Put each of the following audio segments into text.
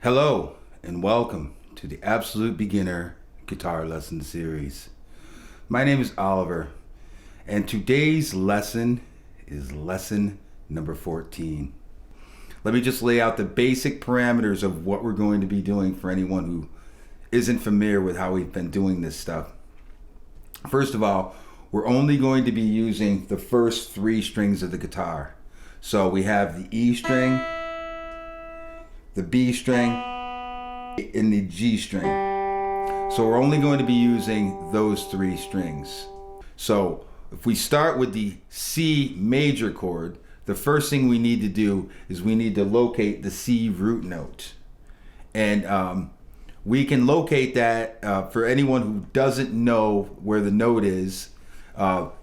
Hello and welcome to the Absolute Beginner Guitar Lesson Series. My name is Oliver and today's lesson is lesson number 14. Let me just lay out the basic parameters of what we're going to be doing for anyone who isn't familiar with how we've been doing this stuff. First of all, we're only going to be using the first three strings of the guitar. So we have the E string, the B string, and the G string. So we're only going to be using those three strings. So if we start with the C major chord, the first thing we need to do is we need to locate the C root note. And we can locate that for anyone who doesn't know where the note is.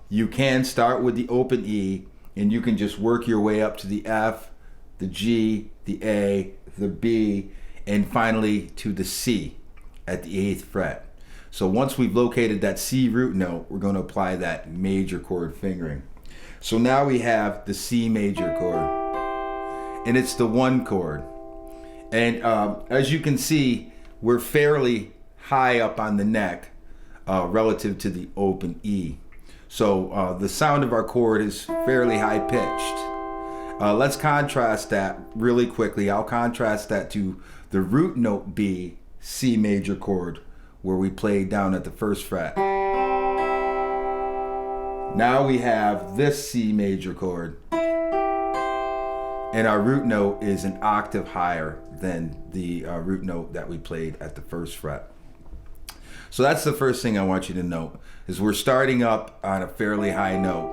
You can start with the open E and you can just work your way up to the F, the G, the A, the B, and finally to the C at the 8th fret. So once we've located that C root note, we're going to apply that major chord fingering. So now we have the C major chord, and it's the 1 chord. And as you can see, we're fairly high up on the neck relative to the open E. So the sound of our chord is fairly high pitched. Let's contrast that really quickly. I'll contrast that to the root note B, C major chord, where we played down at the 1st fret. Now we have this C major chord, and our root note is an octave higher than the root note that we played at the 1st fret. So that's the first thing I want you to note, is we're starting up on a fairly high note.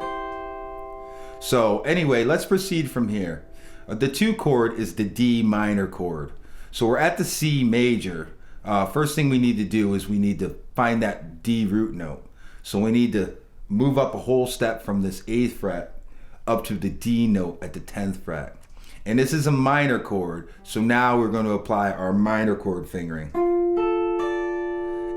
So anyway, let's proceed from here. The 2 chord is the D minor chord. So we're at the C major. First thing we need to do is we need to find that D root note. So we need to move up a whole step from this 8th fret up to the D note at the 10th fret. And this is a minor chord, so now we're going to apply our minor chord fingering.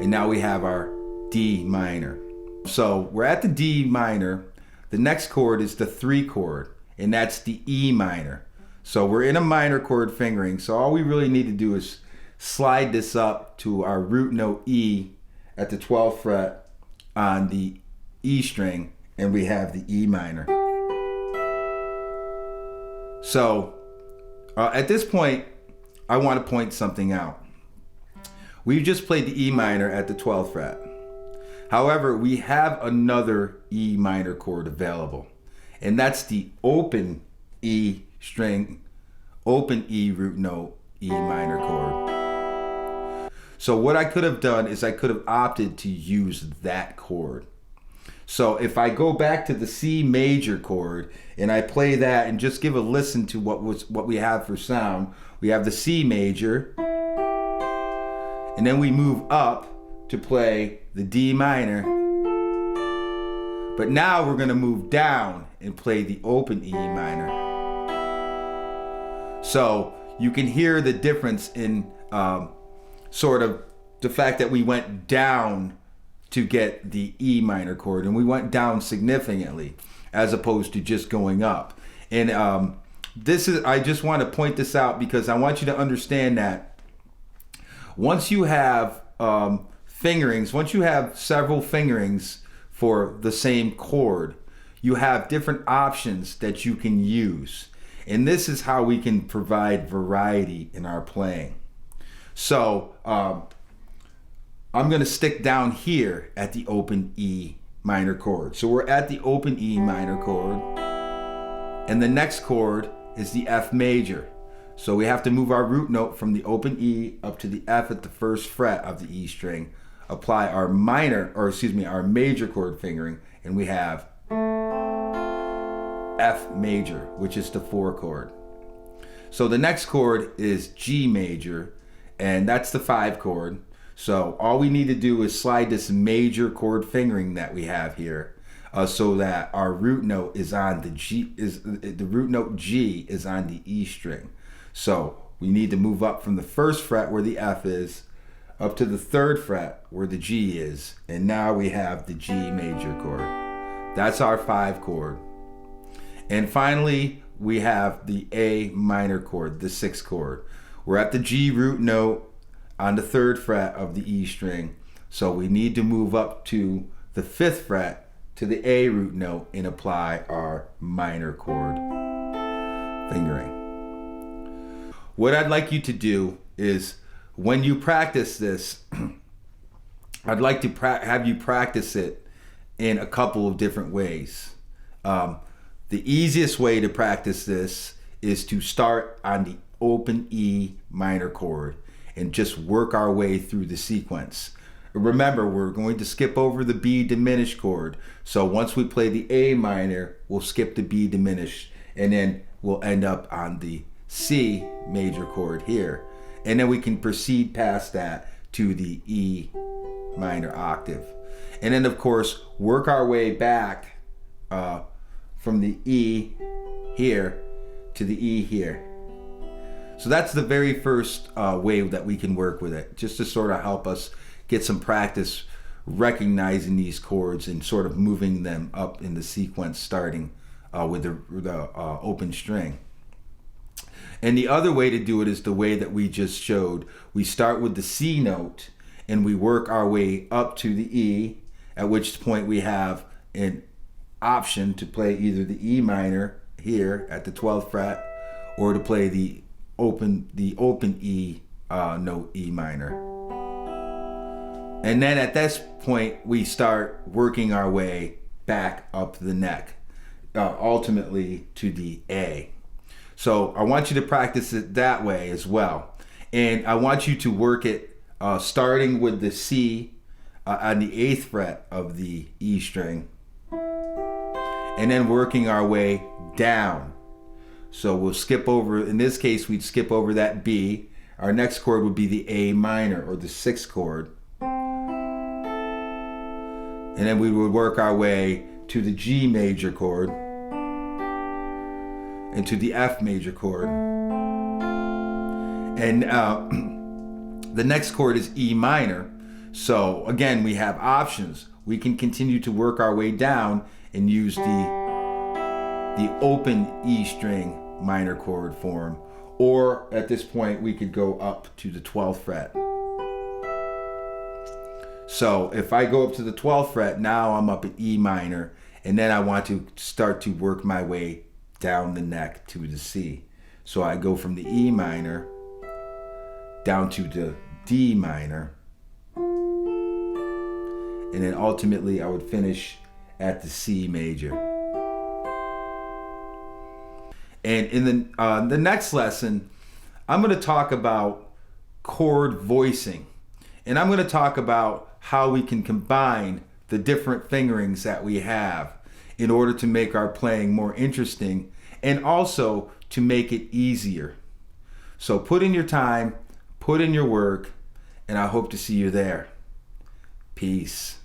And now we have our D minor. So we're at the D minor. The next chord is the 3 chord, and that's the E minor. So we're in a minor chord fingering, so all we really need to do is slide this up to our root note E at the 12th fret on the E string, and we have the E minor. So at this point, I want to point something out. We've just played the E minor at the 12th fret. However, we have another E minor chord available, and that's the open E string, open E root note, E minor chord. So what I could have done is I could have opted to use that chord. So if I go back to the C major chord and I play that and just give a listen to what we have for sound, we have the C major, and then we move up to play the D minor. But now we're going to move down and play the open E minor. So you can hear the difference in sort of the fact that we went down to get the E minor chord, and we went down significantly as opposed to just going up. And I just want to point this out because I want you to understand that once you have fingerings, once you have several fingerings for the same chord, you have different options that you can use. And this is how we can provide variety in our playing. So I'm going to stick down here at the open E minor chord. So we're at the open E minor chord, and the next chord is the F major. So we have to move our root note from the open E up to the F at the 1st fret of the E string, apply our our major chord fingering, and we have F major, which is the 4 chord. So the next chord is G major, and that's the 5 chord. So all we need to do is slide this major chord fingering that we have here, so that our root note is on the root note G is on the E string. So we need to move up from the 1st fret where the F is up to the 3rd fret where the G is, and now we have the G major chord. That's our 5 chord. And finally, we have the A minor chord, the 6th chord. We're at the G root note on the 3rd fret of the E string. So we need to move up to the 5th fret to the A root note and apply our minor chord fingering. What I'd like you to do is, when you practice this, I'd like to have you practice it in a couple of different ways. The easiest way to practice this is to start on the open E minor chord and just work our way through the sequence. Remember, we're going to skip over the B diminished chord. So once we play the A minor, we'll skip the B diminished, and then we'll end up on the C major chord here. And then we can proceed past that to the E minor octave. And then, of course, work our way back from the E here to the E here. So that's the very first way that we can work with it, just to sort of help us get some practice recognizing these chords and sort of moving them up in the sequence, starting with the open string. And the other way to do it is the way that we just showed. We start with the C note and we work our way up to the E, at which point we have an option to play either the E minor here at the 12th fret, or to play the open E note E minor. And then at this point we start working our way back up the neck, ultimately to the A. So I want you to practice it that way as well. And I want you to work it starting with the C on the 8th fret of the E string, and then working our way down. So we'll skip over, in this case we'd skip over that B. Our next chord would be the A minor, or the 6th chord. And then we would work our way to the G major chord and to the F major chord. And the next chord is E minor. So again, we have options. We can continue to work our way down and use the open E string minor chord form, or at this point we could go up to the 12th fret. So if I go up to the 12th fret, now I'm up at E minor, and then I want to start to work my way down the neck to the C. So I go from the E minor down to the D minor, and then ultimately I would finish at the C major. And in the next lesson, I'm going to talk about chord voicing, and I'm going to talk about how we can combine the different fingerings that we have in order to make our playing more interesting, and also to make it easier. So put in your time, put in your work, and I hope to see you there. Peace.